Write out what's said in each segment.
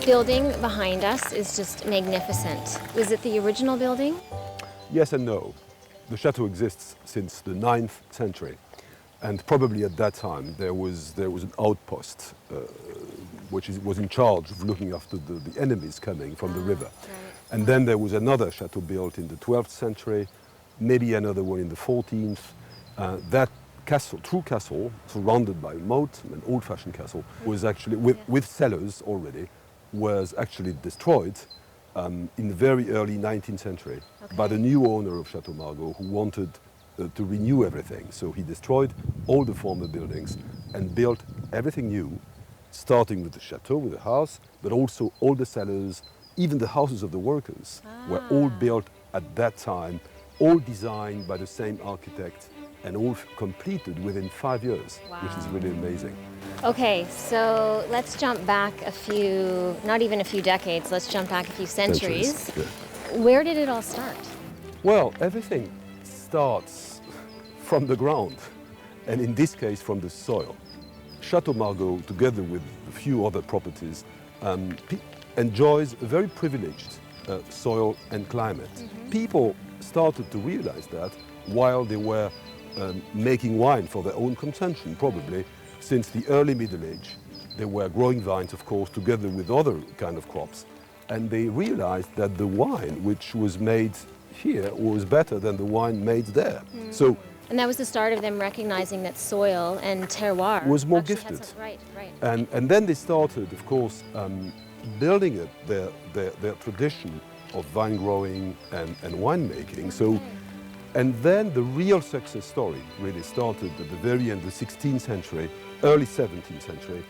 This building behind us is just magnificent. Was it the original building? Yes and no. The chateau exists since the 9th century, and probably at that time there was an outpost which was in charge of looking after the enemies coming from the river. Right. And then there was another chateau built in the 12th century, maybe another one in the 14th. That castle, true castle, surrounded by a moat, an old-fashioned castle, was actually, with cellars already, was actually destroyed in the very early 19th century by the new owner of Chateau Margaux, who wanted to renew everything. So he destroyed all the former buildings and built everything new, starting with the chateau, with the house, but also all the cellars, even the houses of the workers were all built at that time, all designed by the same architect and all completed within 5 years, which is really amazing. Okay, so let's jump back a few, not even a few decades, let's jump back a few centuries. Yeah. Where did it all start? Well, everything starts from the ground, and in this case from the soil. Chateau Margaux, together with a few other properties, enjoys a very privileged soil and climate. People started to realize that while they were making wine for their own consumption, probably. Since the early Middle Age, they were growing vines, of course, together with other kind of crops. And they realized that the wine which was made here was better than the wine made there. So, and that was the start of them recognizing that soil and terroir was more gifted. Right. And then they started, of course, building up their tradition of vine growing and winemaking. So, and then the real success story really started at the very end of the 16th century, early 17th century,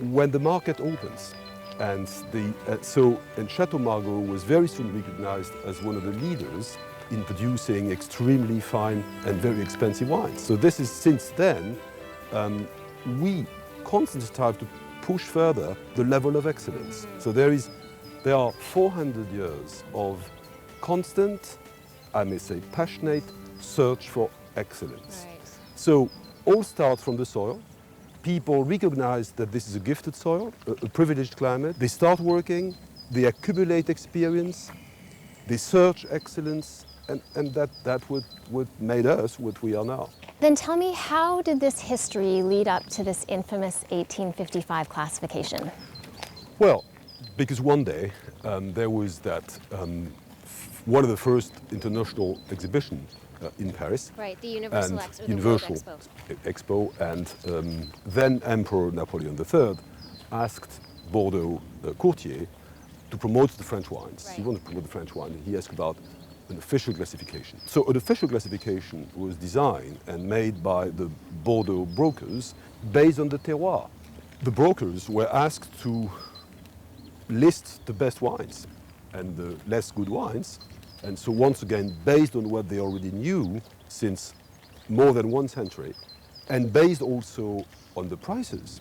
when the market opens. And Chateau Margaux was very soon recognized as one of the leaders in producing extremely fine and very expensive wines. So this is, since then, we constantly strive to push further the level of excellence. So there are 400 years of constant, I may say, passionate search for excellence. Right. So all starts from the soil. People recognize that this is a gifted soil, a privileged climate. They start working, they accumulate experience, they search excellence, and that what made us what we are now. Then tell me, how did this history lead up to this infamous 1855 classification? Well, because one day there was that one of the first international exhibitions in Paris. Right, the Universal Expo. And then Emperor Napoleon III asked Bordeaux courtier to promote the French wines. Right. He wanted to promote the French wine, and he asked about an official classification. So an official classification was designed and made by the Bordeaux brokers based on the terroir. The brokers were asked to list the best wines and the less good wines. And so once again, based on what they already knew since more than 1 century, and based also on the prices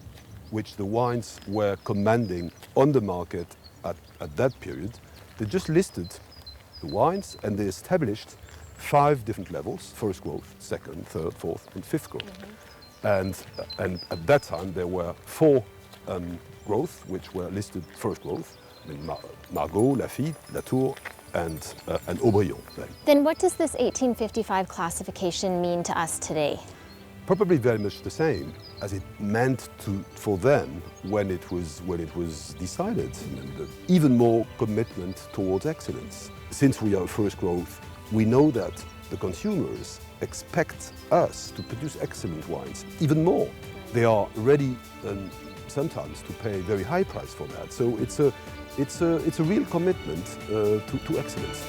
which the wines were commanding on the market at that period, they just listed the wines and they established 5 different levels: first growth, second, third, fourth, and fifth growth. And at that time there were 4 growth which were listed first growth: Margaux, Lafite, Latour, and Aubryon. Then what does this 1855 classification mean to us today? Probably very much the same as it meant for them when it was decided. And even more commitment towards excellence. Since we are first growth, we know that the consumers expect us to produce excellent wines even more. They are ready sometimes to pay a very high price for that. So it's a real commitment to excellence.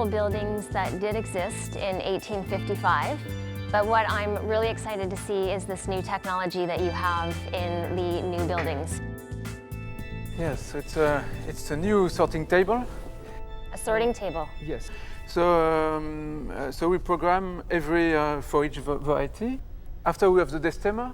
couple buildings that did exist in 1855, but what I'm really excited to see is this new technology that you have in the new buildings. Yes, it's a new sorting table. A sorting table. Yes. So we program for each variety. After we have the destemmer.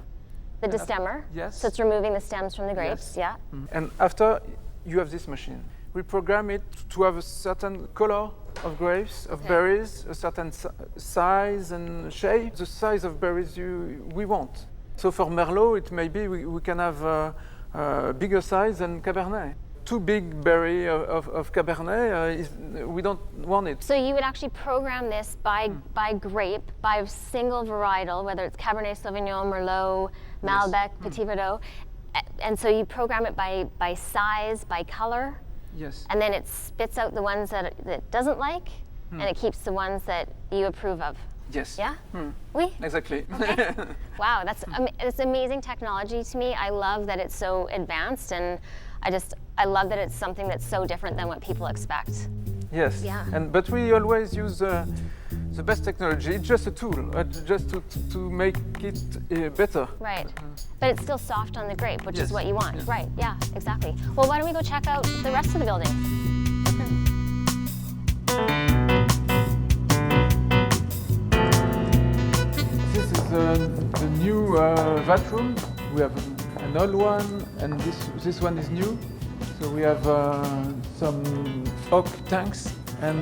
The destemmer? Yes. So it's removing the stems from the grapes, Yes. yeah? And after you have this machine. We program it to have a certain color of grapes, of berries, a certain size and shape, the size of berries we want. So for Merlot, it may be we can have a bigger size than Cabernet. Too big berry of Cabernet, we don't want it. So you would actually program this by grape, by single varietal, whether it's Cabernet Sauvignon, Merlot, Malbec, Petit Verdot, and so you program it by size, by color? Yes. And then it spits out the ones that it doesn't like, and it keeps the ones that you approve of. Yes. Yeah? Oui? Exactly. Okay. Wow, it's amazing technology to me. I love that it's so advanced, and I love that it's something that's so different than what people expect. Yes. Yeah. But we always use the best technology. It's just a tool, just to make it better. Right. But it's still soft on the grape, which is Yes. what you want. Yes. Right, yeah, exactly. Well, why don't we go check out the rest of the building? This is the new vat room. We have an old one, and this one is new. So we have some oak tanks and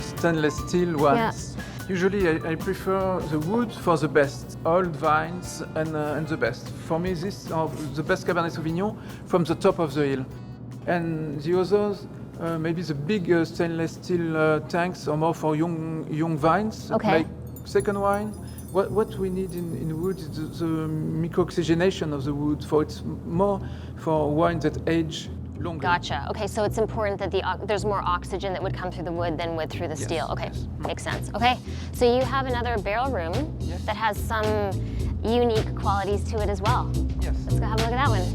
stainless steel ones. Yeah. Usually I prefer the wood for the best, old vines and the best. For me, these are the best Cabernet Sauvignon from the top of the hill. And the others, maybe the big stainless steel tanks are more for young vines. Okay. Like second wine. What we need in wood is the micro-oxygenation of the wood. It's more for wines that age longer. Gotcha. Okay, so it's important that there's more oxygen that would come through the wood than would through the steel. Okay, yes. Makes sense. Okay, so you have another barrel room that has some unique qualities to it as well. Yes. Let's go have a look at that one.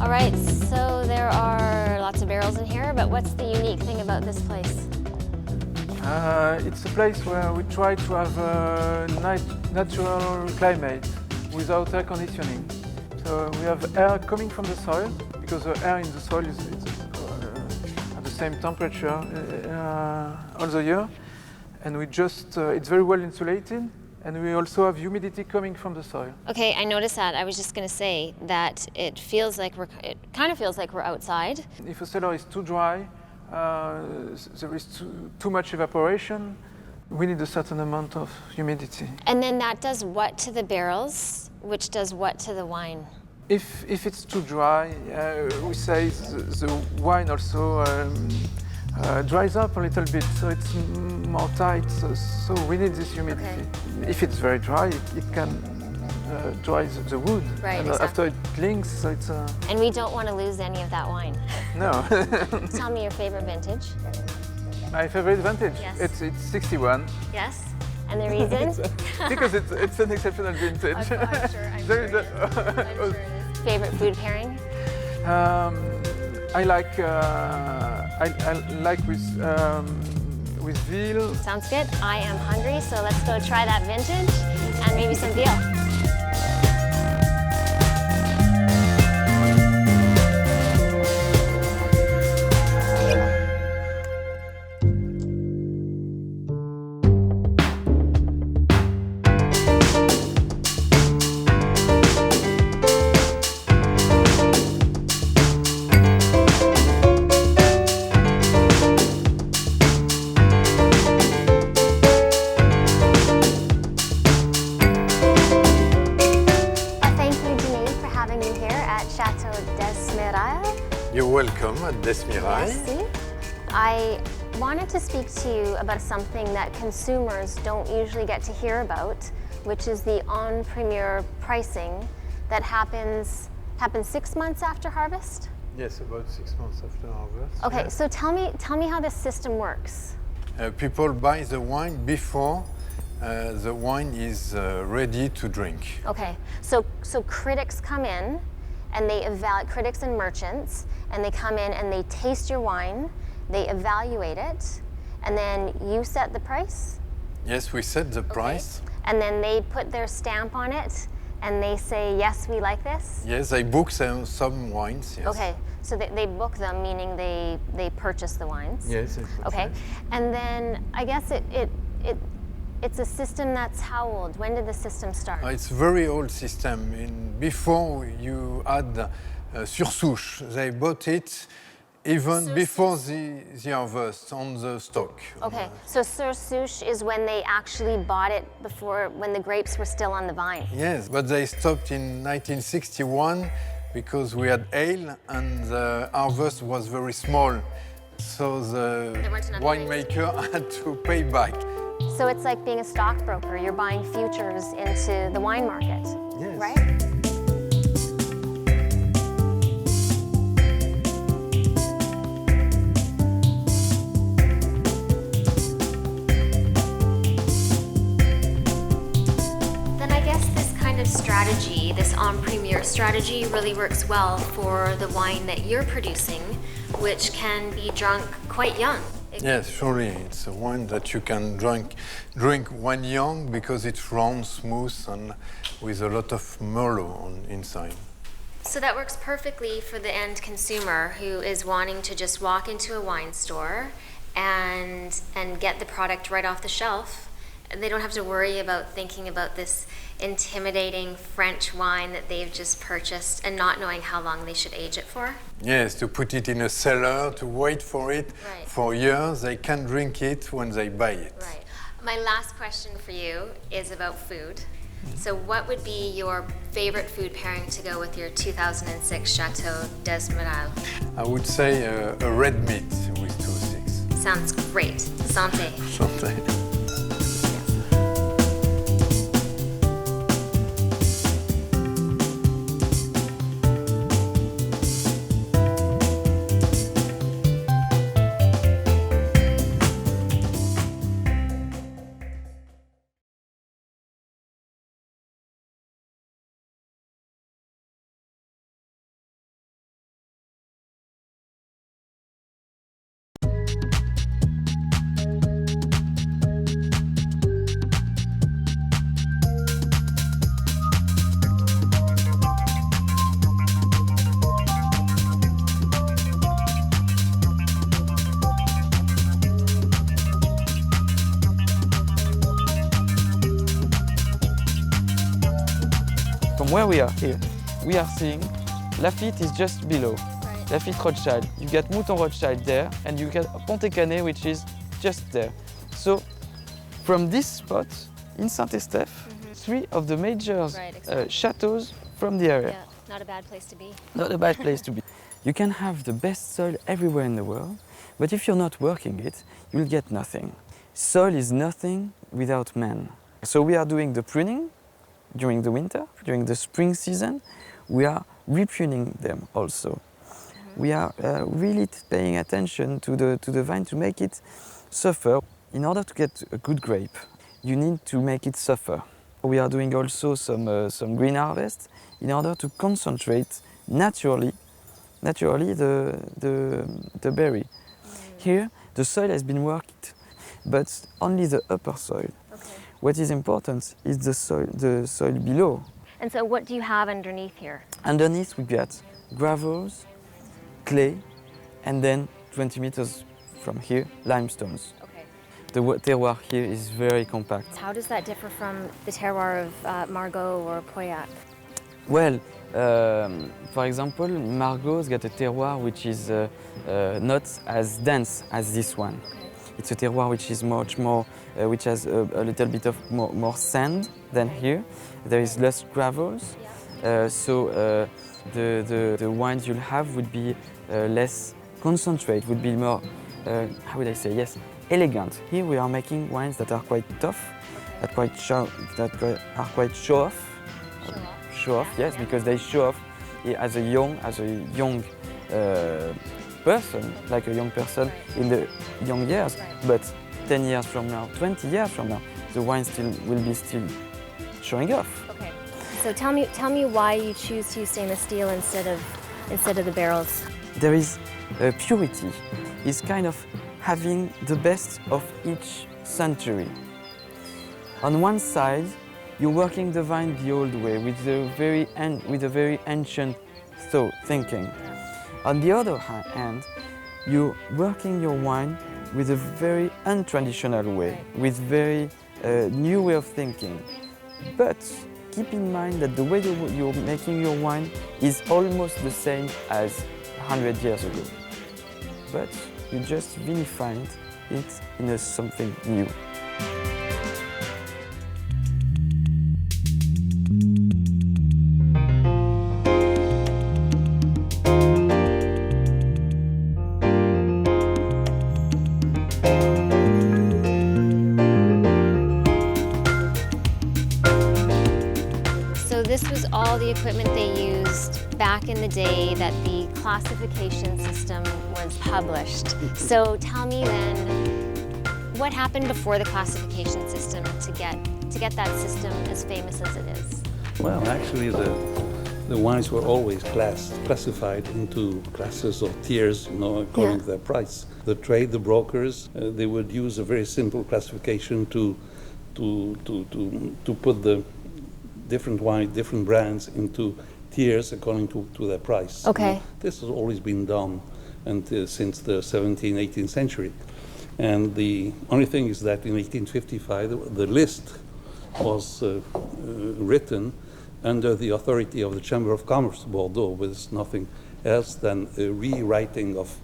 All right, so there are lots of barrels in here, but what's the unique thing about this place? It's a place where we try to have a natural climate without air conditioning. So we have air coming from the soil, because the air in the soil is at the same temperature all the year. And it's very well insulated. And we also have humidity coming from the soil. Okay, I noticed that. I was just going to say that it kind of feels like we're outside. If a cellar is too dry, there is too much evaporation, we need a certain amount of humidity. And then that does what to the barrels, which does what to the wine? If it's too dry, we say the wine also dries up a little bit, so it's more tight, so we need this humidity. Okay. If it's very dry, it can dry the wood. Right, and exactly. after it clings, so it's... And we don't want to lose any of that wine. No. Tell me your favorite vintage. My favorite vintage? Yes. It's 61. Yes? And the reason? Because it's an exceptional vintage. I'm sure it is. Favorite food pairing? I like with veal. Sounds good. I am hungry, so let's go try that vintage and maybe some veal. You're welcome at Desmirail. Merci. I wanted to speak to you about something that consumers don't usually get to hear about, which is the OnPremier pricing that happens 6 months after harvest? Yes, about 6 months after harvest. Okay, yeah. so tell me how this system works. People buy the wine before the wine is ready to drink. Okay, so critics come in and they evaluate, critics and merchants, and they come in and they taste your wine, they evaluate it, and then you set the price? Yes, we set the price. And then they put their stamp on it, and they say, yes, we like this? Yes, they book some wines. Yes. Okay, so they book them, meaning they purchase the wines? Yes. Okay, and then I guess it's a system that's how old? When did the system start? It's a very old system. Before you had sur souche, they bought it even before the harvest on the stock. Okay, so sur souche is when they actually bought it before, when the grapes were still on the vine. Yes, but they stopped in 1961 because we had hail and the harvest was very small. So the winemaker had to pay back. So it's like being a stockbroker. You're buying futures into the wine market, Yes. right? Strategy, this OnPremier strategy really works well for the wine that you're producing, which can be drunk quite young. Yes, surely. It's a wine that you can drink when young because it's round, smooth, and with a lot of Merlot inside. So that works perfectly for the end consumer who is wanting to just walk into a wine store and get the product right off the shelf. They don't have to worry about thinking about this intimidating French wine that they've just purchased and not knowing how long they should age it for. Yes, to put it in a cellar, to wait for it for years. They can drink it when they buy it. Right. My last question for you is about food. So what would be your favorite food pairing to go with your 2006 Chateau Margaux? I would say a red meat with 2-6. Sounds great. Santé. Santé. From where we are here, we are seeing Lafite is just below. Right. Lafite Rothschild. You get Mouton Rothschild there, and you get Pontet-Canet, which is just there. So, from this spot in Saint-Estèphe, three of the major chateaux from the area. Yeah, not a bad place to be. Not a bad place to be. You can have the best soil everywhere in the world, but if you're not working it, you'll get nothing. Soil is nothing without man. So we are doing the pruning during the winter, during the spring season. We are repruning them also. We are really paying attention to the vine to make it suffer. In order to get a good grape, you need to make it suffer. We are doing also some green harvest in order to concentrate naturally the berry. Here, the soil has been worked, but only the upper soil. Okay. What is important is the soil below. And so what do you have underneath here? Underneath we got gravels, clay, and then 20 meters from here, limestones. Okay. The terroir here is very compact. How does that differ from the terroir of Margaux or Pauillac? Well, for example, Margaux's got a terroir which is not as dense as this one. Okay. It's a terroir which is much more, which has a little bit of more sand than here. There is less gravels, so the wines you'll have would be less concentrate, would be more, how would I say, yes, elegant. Here we are making wines that are quite tough, that are quite show off. Show off, yes, because they show off as a young person, like a young person in the young years. But 10 years from now, 20 years from now, the wine will be still showing off. Okay. So tell me why you choose to use stainless steel instead of the barrels. There is purity. It's kind of having the best of each century. On one side, you're working the vine the old way with a very ancient thinking. On the other hand, you're working your wine with a very untraditional way, with very new way of thinking. But keep in mind that the way you're making your wine is almost the same as 100 years ago. But you just vinify it in something new. This was all the equipment they used back in the day that the classification system was published. So tell me then, what happened before the classification system to get that system as famous as it is? Well, actually the wines were always classified into classes or tiers, according to their price. The trade, the brokers, they would use a very simple classification to put the different wine, different brands into tiers according to their price. Okay. This has always been done since the 17th, 18th century. And the only thing is that in 1855, the list was written under the authority of the Chamber of Commerce, Bordeaux, with nothing else than a rewriting of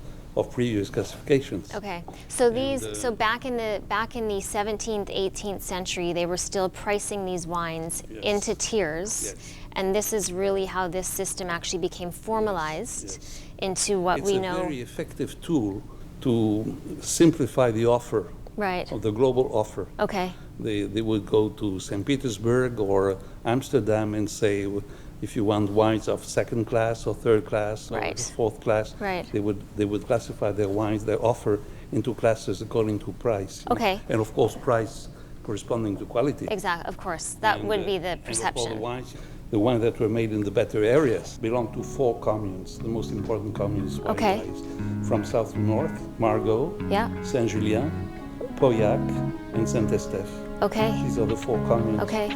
previous classifications. Okay, so so back in the 17th, 18th century, they were still pricing these wines into tiers, and this is really how this system actually became formalized into what we know. It's a very effective tool to simplify the offer of the global offer. Okay. They would go to St. Petersburg or Amsterdam and say, if you want wines of second class or third class or fourth class, they would classify their wines, their offer, into classes according to price. Okay. And of course, price corresponding to quality. Exactly, of course. That would be the perception. The wines that were made in the better areas belong to 4 communes, the most important communes wine-wise. From south to north: Margaux, Saint-Julien, Pauillac, and Saint-Estèphe. Okay. These are the 4 communes. Okay.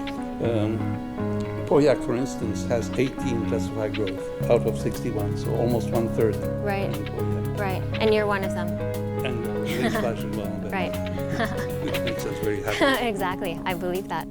Pauillac, for instance, has 18 classified growth out of 61, so almost 1/3. Right. Right. And you're one of them. And right. Which makes us very happy. Exactly. I believe that.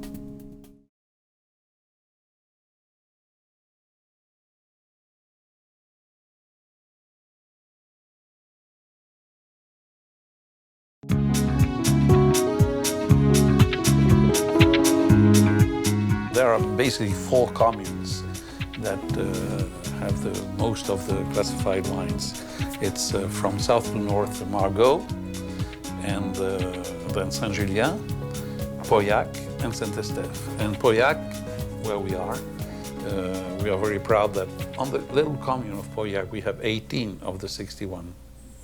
There are basically 4 communes that have the most of the classified wines. It's from south to north, Margaux, and then Saint-Julien, Pauillac, and Saint-Estèphe. And Pauillac, where we are very proud that on the little commune of Pauillac, we have 18 of the 61.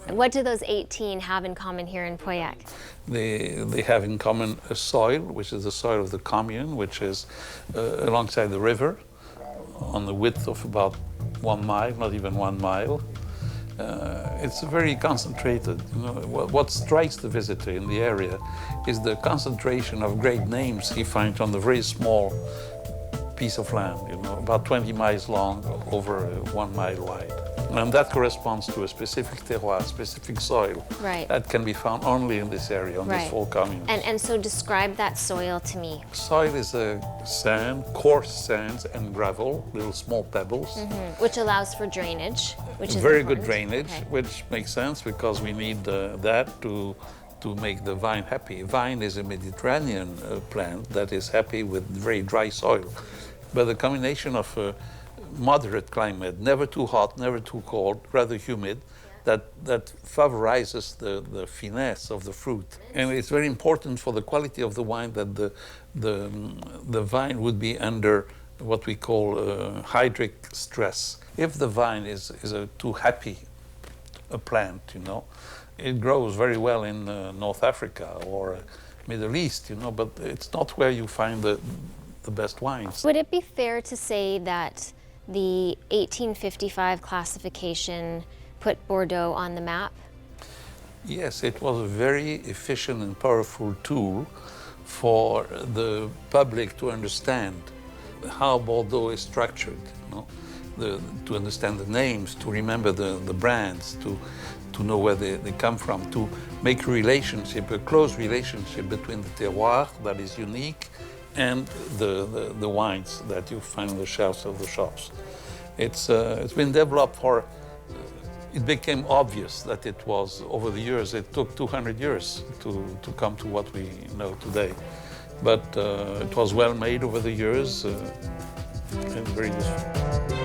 What do those 18 have in common here in Pauillac? They have in common a soil, which is the soil of the commune, which is alongside the river, on the width of about 1 mile, not even 1 mile. It's very concentrated. What strikes the visitor in the area is the concentration of great names he finds on the very small piece of land, about 20 miles long, over 1 mile wide. And that corresponds to a specific terroir, specific soil that can be found only in this area, on these 4 communes. And so describe that soil to me. Soil is a sand, coarse sands and gravel, little small pebbles. Which allows for drainage, which is very good drainage, which makes sense because we need that to make the vine happy. Vine is a Mediterranean plant that is happy with very dry soil. But the combination of moderate climate, never too hot, never too cold, rather humid, that favorizes the finesse of the fruit. And it's very important for the quality of the wine that the vine would be under what we call hydric stress. If the vine is a too happy a plant, it grows very well in North Africa or Middle East, but it's not where you find the the best wines. Would it be fair to say that the 1855 classification put Bordeaux on the map? Yes, it was a very efficient and powerful tool for the public to understand how Bordeaux is structured, you know? To understand the names, to remember the brands, to know where they come from, to make a relationship, a close relationship between the terroir that is unique and the wines that you find on the shelves of the shops. It's been developed for, it became obvious that it was, over the years, it took 200 years to come to what we know today. But it was well made over the years and very useful.